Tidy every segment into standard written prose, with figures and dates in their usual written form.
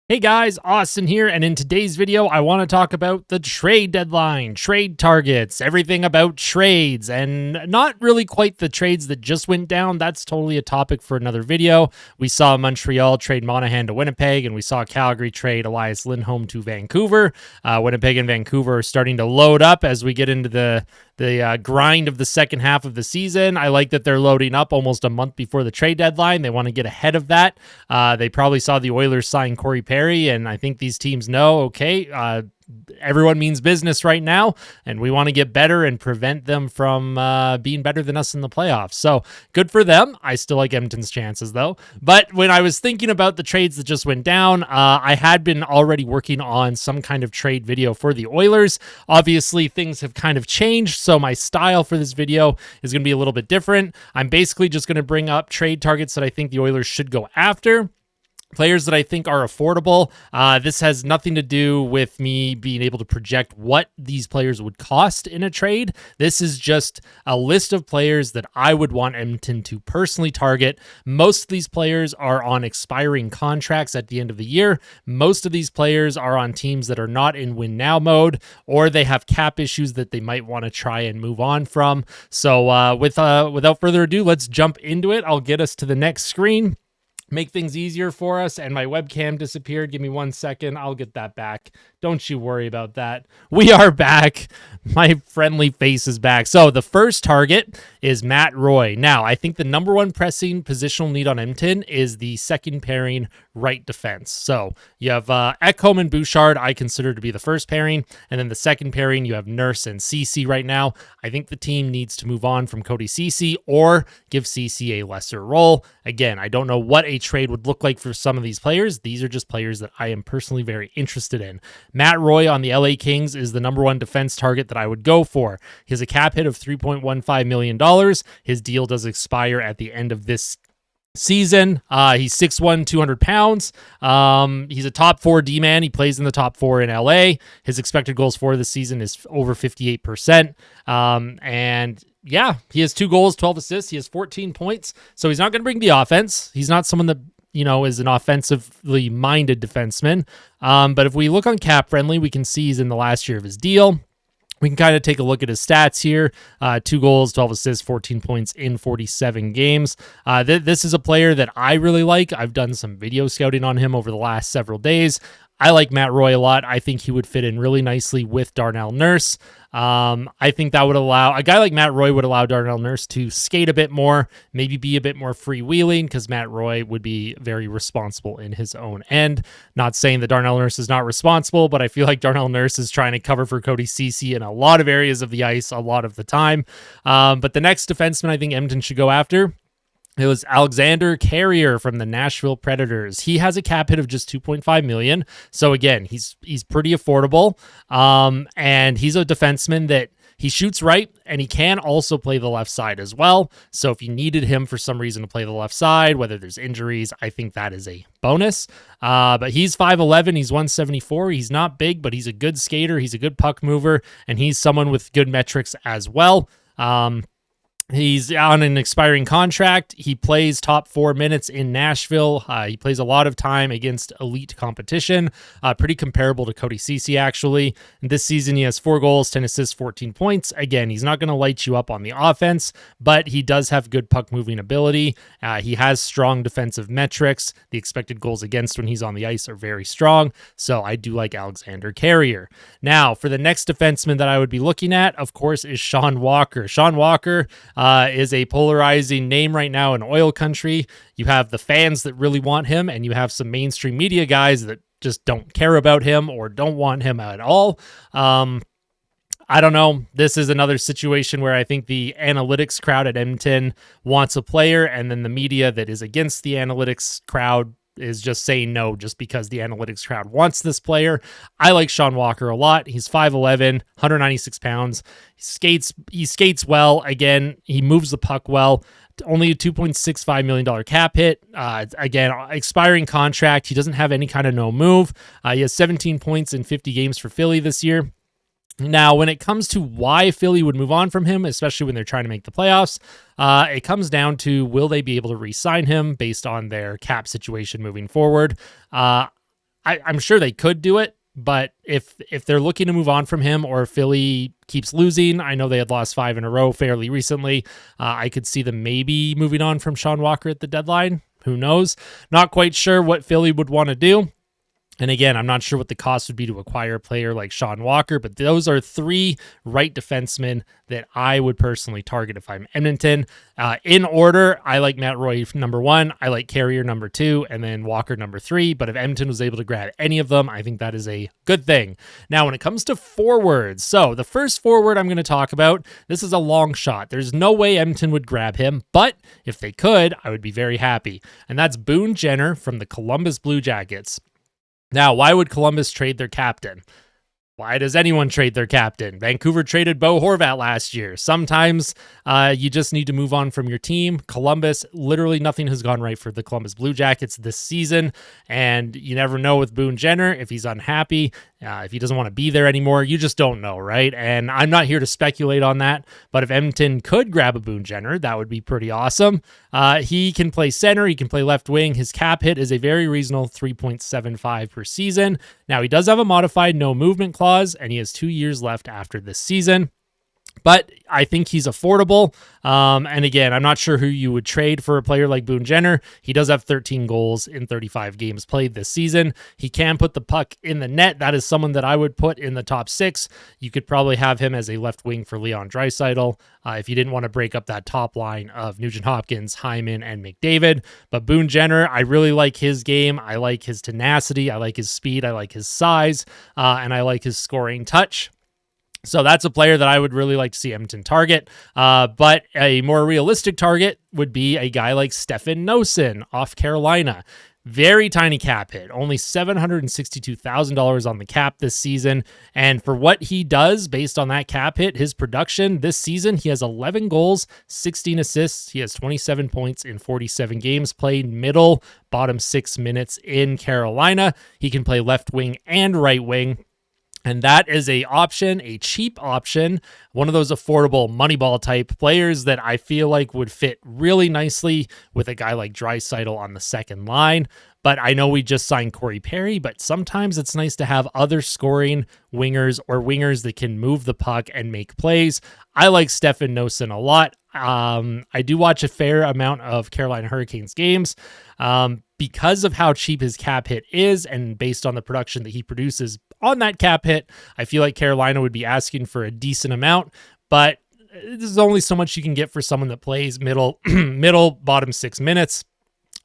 Hey guys, Austin here, and in today's video, I want to talk about the trade deadline, trade targets, everything about trades, and not really quite the trades that just went down. That's totally a topic for another video. We saw Montreal trade Monahan to Winnipeg, and we saw Calgary trade Elias Lindholm to Vancouver. Winnipeg and Vancouver are starting to load up as we get into the grind of the second half of the season. I like that they're loading up almost a month before the trade deadline. They want to get ahead of that. They probably saw the Oilers sign Corey Perry, and I think these teams know, okay, everyone means business right now, and we want to get better and prevent them from being better than us in the playoffs. So good for them. I still like Edmonton's chances, though. But when I was thinking about the trades that just went down, I had been already working on some kind of trade video for the Oilers. Obviously, things have kind of changed, so my style for this video is going to be a little bit different. I'm basically just going to bring up trade targets that I think the Oilers should go after. Players that I think are affordable. This has nothing to do with me being able to project what these players would cost in a trade. This is just a list of players that I would want Edmonton to personally target. Most of these players are on expiring contracts at the end of the year. Most of these players are on teams that are not in win now mode, or they have cap issues that they might want to try and move on from. So without further ado, let's jump into it. I'll get us to the next screen. Make things easier for us, and my webcam disappeared. Give me 1 second. I'll get that back. Don't you worry about that. We are back. My friendly face is back. So the first target is Matt Roy. Now, I think the number one pressing positional need on Edmonton is the second pairing right defense. So you have Ekholm and Bouchard, I consider to be the first pairing, and then the second pairing, you have Nurse and Ceci right now. I think the team needs to move on from Cody Ceci or give Ceci a lesser role. Again, I don't know what a trade would look like for some of these players. These are just players that I am personally very interested in. Matt Roy on the LA Kings is the number one defense target that I would go for. He has a cap hit of $3.15 million. His deal does expire at the end of this season. He's 6'1", 200 pounds. He's a top 4 D-man. He plays in the top 4 in LA. His expected goals for this season is over 58%. And yeah, he has 2 goals, 12 assists. He has 14 points. So he's not going to bring the offense. He's not someone that, is an offensively minded defenseman. But if we look on Cap Friendly, we can see he's in the last year of his deal. We can kind of take a look at his stats here. 2 goals, 12 assists, 14 points in 47 games. This is a player that I really like. I've done some video scouting on him over the last several days. I like Matt Roy a lot. I think he would fit in really nicely with Darnell Nurse. I think that would allow a guy like Matt Roy would allow Darnell Nurse to skate a bit more, maybe be a bit more freewheeling, because Matt Roy would be very responsible in his own end. Not saying that Darnell Nurse is not responsible, but I feel like Darnell Nurse is trying to cover for Cody Ceci in a lot of areas of the ice a lot of the time. But the next defenseman I think Edmonton should go after, it was Alexander Carrier from the Nashville Predators. He has a cap hit of just $2.5 million. So again, he's pretty affordable. And he's a defenseman that he shoots right, and he can also play the left side as well. So if you needed him for some reason to play the left side, whether there's injuries, I think that is a bonus. But he's 5'11", he's 174. He's not big, but he's a good skater. He's a good puck mover, and he's someone with good metrics as well. He's on an expiring contract. He plays top 4 minutes in Nashville. He plays a lot of time against elite competition. Pretty comparable to Cody Ceci, actually. And this season, he has 4 goals, 10 assists, 14 points. Again, he's not going to light you up on the offense, but he does have good puck moving ability. He has strong defensive metrics. The expected goals against when he's on the ice are very strong. So I do like Alexander Carrier. Now, for the next defenseman that I would be looking at, of course, is Shawn Walker. Shawn Walker is a polarizing name right now in oil country. You have the fans that really want him, and you have some mainstream media guys that just don't care about him or don't want him at all. I don't know. This is another situation where I think the analytics crowd at Edmonton wants a player, and then the media that is against the analytics crowd is just saying no just because the analytics crowd wants this player. I like Shawn Walker a lot. He's 5'11", 196 pounds. He skates well. Again, he moves the puck well. Only a $2.65 million cap hit. Again, expiring contract. He doesn't have any kind of no move. He has 17 points in 50 games for Philly this year. Now, when it comes to why Philly would move on from him, especially when they're trying to make the playoffs, it comes down to, will they be able to re-sign him based on their cap situation moving forward? I'm sure they could do it, but if they're looking to move on from him, or Philly keeps losing, I know they had lost 5 in a row fairly recently. I could see them maybe moving on from Shawn Walker at the deadline. Who knows? Not quite sure what Philly would want to do. And again, I'm not sure what the cost would be to acquire a player like Shawn Walker, but those are 3 right defensemen that I would personally target if I'm Edmonton. In order, I like Matt Roy number 1, I like Carrier number 2, and then Walker number 3. But if Edmonton was able to grab any of them, I think that is a good thing. Now, when it comes to forwards, so the first forward I'm going to talk about, this is a long shot. There's no way Edmonton would grab him, but if they could, I would be very happy. And that's Boone Jenner from the Columbus Blue Jackets. Now, why would Columbus trade their captain? Why does anyone trade their captain? Vancouver traded Bo Horvat last year. Sometimes you just need to move on from your team. Columbus, literally nothing has gone right for the Columbus Blue Jackets this season, and you never know with Boone Jenner if he's unhappy, if he doesn't want to be there anymore. You just don't know, right? And I'm not here to speculate on that, but if Edmonton could grab a Boone Jenner, that would be pretty awesome. He can play center. He can play left wing. His cap hit is a very reasonable 3.75 per season. Now, he does have a modified no movement clause, and he has 2 years left after this season. But I think he's affordable. And again, I'm not sure who you would trade for a player like Boone Jenner. He does have 13 goals in 35 games played this season. He can put the puck in the net. That is someone that I would put in the top 6. You could probably have him as a left wing for Leon Draisaitl if you didn't want to break up that top line of Nugent Hopkins, Hyman, and McDavid. But Boone Jenner, I really like his game. I like his tenacity. I like his speed. I like his size. And I like his scoring touch. So that's a player that I would really like to see Edmonton target. But a more realistic target would be a guy like Stefan Noesen off Carolina. Very tiny cap hit, only $762,000 on the cap this season. And for what he does based on that cap hit, his production this season, he has 11 goals, 16 assists. He has 27 points in 47 games played, middle, bottom 6 minutes in Carolina. He can play left wing and right wing. And that is a option, a cheap option, one of those affordable Moneyball type players that I feel like would fit really nicely with a guy like Draisaitl on the second line. But I know we just signed Corey Perry, but sometimes it's nice to have other scoring wingers or wingers that can move the puck and make plays. I like Stefan Noesen a lot. I do watch a fair amount of Carolina Hurricanes games. Because of how cheap his cap hit is and based on the production that he produces on that cap hit, I feel like Carolina would be asking for a decent amount, but there's only so much you can get for someone that plays middle, bottom 6 minutes.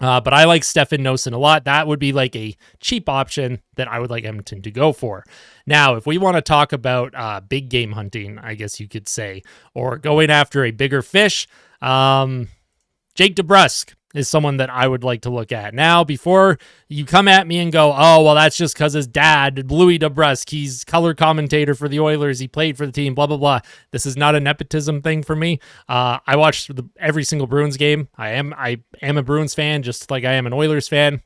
But I like Stefan Noesen a lot. That would be like a cheap option that I would like Edmonton to go for. Now, if we want to talk about big game hunting, I guess you could say, or going after a bigger fish, Jake DeBrusque is someone that I would like to look at. Now, before you come at me and go, oh, well, that's just because his dad, Louis DeBrusque, he's color commentator for the Oilers, he played for the team, blah, blah, blah. This is not a nepotism thing for me. I watched every single Bruins game. I am a Bruins fan, just like I am an Oilers fan.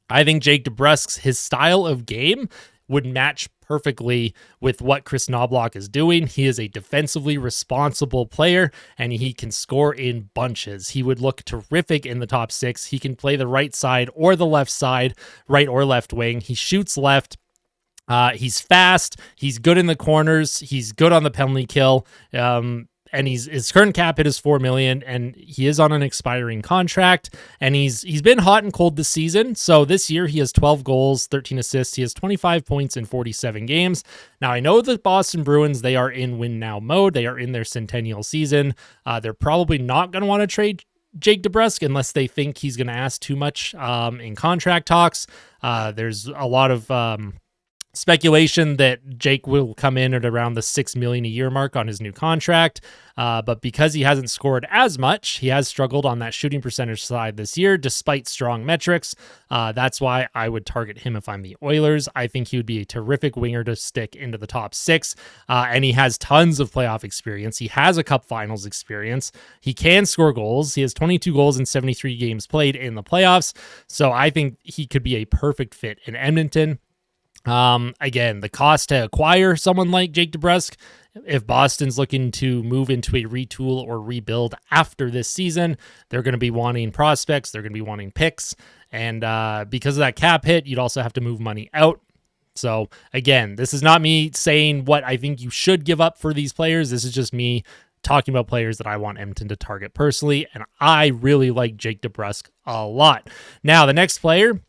I think Jake DeBrusque's, his style of game would match perfectly with what Chris Knoblauch is doing. He is a defensively responsible player, and he can score in bunches. He would look terrific in the top 6. He can play the right side or the left side, right or left wing. He shoots left. He's fast. He's good in the corners. He's good on the penalty kill. And his current cap hit is $4 million, and he is on an expiring contract, and he's been hot and cold this season. So this year he has 12 goals, 13 assists. He has 25 points in 47 games. Now, I know the Boston Bruins, they are in win now mode. They are in their centennial season. They're probably not going to want to trade Jake DeBrusque unless they think he's going to ask too much in contract talks. There's a lot of speculation that Jake will come in at around the $6 million a year mark on his new contract. But because he hasn't scored as much, he has struggled on that shooting percentage side this year, despite strong metrics. That's why I would target him if I'm the Oilers. I think he would be a terrific winger to stick into the top 6. And he has tons of playoff experience. He has a cup finals experience. He can score goals. He has 22 goals in 73 games played in the playoffs. So I think he could be a perfect fit in Edmonton. Again, the cost to acquire someone like Jake DeBrusque, if Boston's looking to move into a retool or rebuild after this season, they're going to be wanting prospects, they're going to be wanting picks, and because of that cap hit, you'd also have to move money out. So again, this is not me saying what I think you should give up for these players. This is just me talking about players that I want Edmonton to target personally, and I really like Jake DeBrusque a lot. Now, the next player,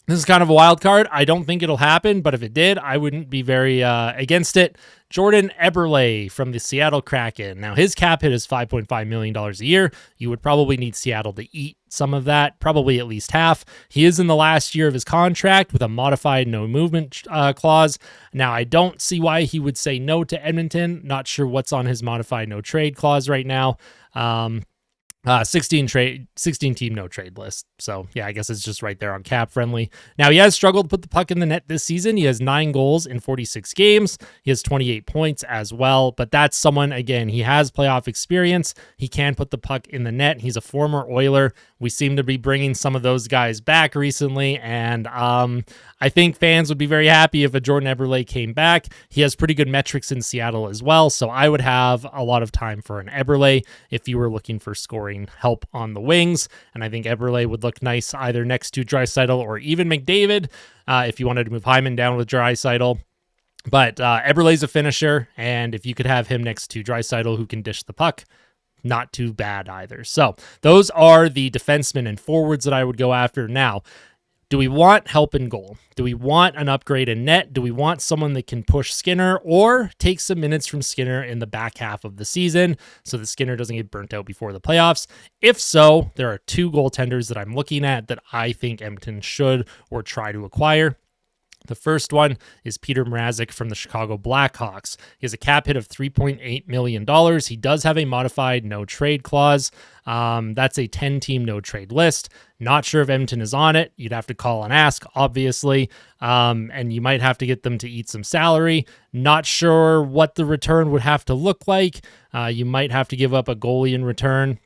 this is kind of a wild card. I don't think it'll happen, but if it did, I wouldn't be very against it. Jordan Eberle from the Seattle Kraken. Now, his cap hit is $5.5 million a year. You would probably need Seattle to eat some of that, probably at least half. He is in the last year of his contract with a modified no movement clause. Now, I don't see why he would say no to Edmonton. Not sure what's on his modified no trade clause right now. 16 team no trade list. So yeah, I guess it's just right there on cap friendly. Now, he has struggled to put the puck in the net this season. He has 9 goals in 46 games. He has 28 points as well, but that's someone, again, he has playoff experience. He can put the puck in the net. He's a former Oiler. We seem to be bringing some of those guys back recently, and I think fans would be very happy if a Jordan Eberle came back. He has pretty good metrics in Seattle as well, so I would have a lot of time for an Eberle if you were looking for scoring help on the wings, and I think Eberle would look nice either next to Draisaitl or even McDavid if you wanted to move Hyman down with Draisaitl. But Eberle's a finisher, and if you could have him next to Draisaitl who can dish the puck, not too bad either. So those are the defensemen and forwards that I would go after. Now, do we want help in goal? Do we want an upgrade in net? Do we want someone that can push Skinner or take some minutes from Skinner in the back half of the season so that Skinner doesn't get burnt out before the playoffs? If so, there are 2 goaltenders that I'm looking at that I think Edmonton should or try to acquire. The first one is Peter Mrazek from the Chicago Blackhawks. He has a cap hit of $3.8 million. He does have a modified no trade clause. That's a 10-team no trade list. Not sure if Edmonton is on it. You'd have to call and ask, obviously. And you might have to get them to eat some salary. Not sure what the return would have to look like. You might have to give up a goalie in return.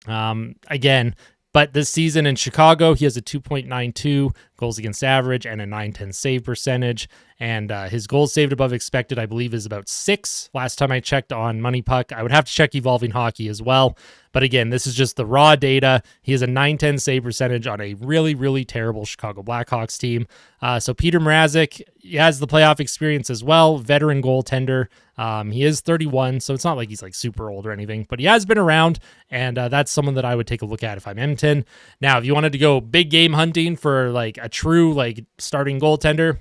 Again, but this season in Chicago, he has a 2.92 goals against average and a 910 save percentage. And his goals saved above expected, I believe, is about 6. Last time I checked on Money Puck. I would have to check Evolving Hockey as well. But again, this is just the raw data. He has a 910 save percentage on a really, really terrible Chicago Blackhawks team. So Peter Mrazek, he has the playoff experience as well. Veteran goaltender. He is 31, so it's not like he's like super old or anything, but he has been around, and that's someone that I would take a look at if I'm Edmonton. Now, if you wanted to go big game hunting for like a true like starting goaltender,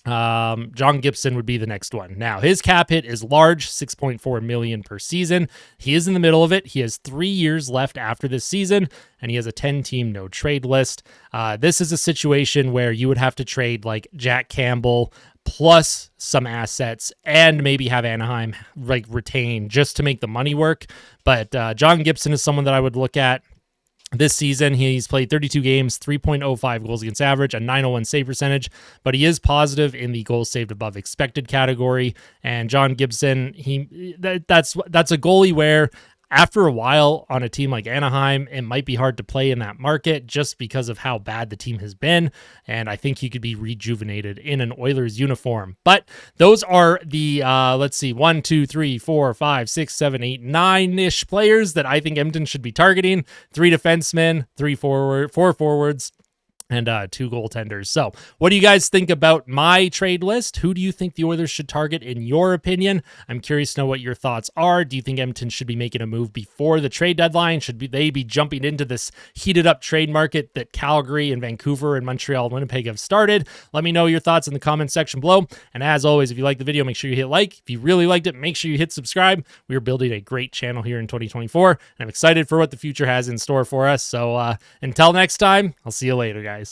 John Gibson would be the next one. Now, his cap hit is large, $6.4 million per season. He is in the middle of it. He has 3 years left after this season, and he has a 10-team no trade list. This is a situation where you would have to trade like Jack Campbell plus some assets and maybe have Anaheim like retain just to make the money work. But John Gibson is someone that I would look at. This season, he's played 32 games, 3.05 goals against average, a 901 save percentage, but he is positive in the goals saved above expected category. And John Gibson, that's a goalie where after a while on a team like Anaheim, it might be hard to play in that market just because of how bad the team has been. And I think he could be rejuvenated in an Oilers uniform. But those are the, 1, 2, 3, 4, 5, 6, 7, 8, 9-ish players that I think Edmonton should be targeting. 3 defensemen, 4 forwards, and 2 goaltenders. So what do you guys think about my trade list? Who do you think the Oilers should target in your opinion? I'm curious to know what your thoughts are. Do you think Edmonton should be making a move before the trade deadline? Should they be jumping into this heated up trade market that Calgary and Vancouver and Montreal and Winnipeg have started? Let me know your thoughts in the comment section below. And as always, if you like the video, make sure you hit like. If you really liked it, make sure you hit subscribe. We are building a great channel here in 2024, and I'm excited for what the future has in store for us. So until next time, I'll see you later, guys.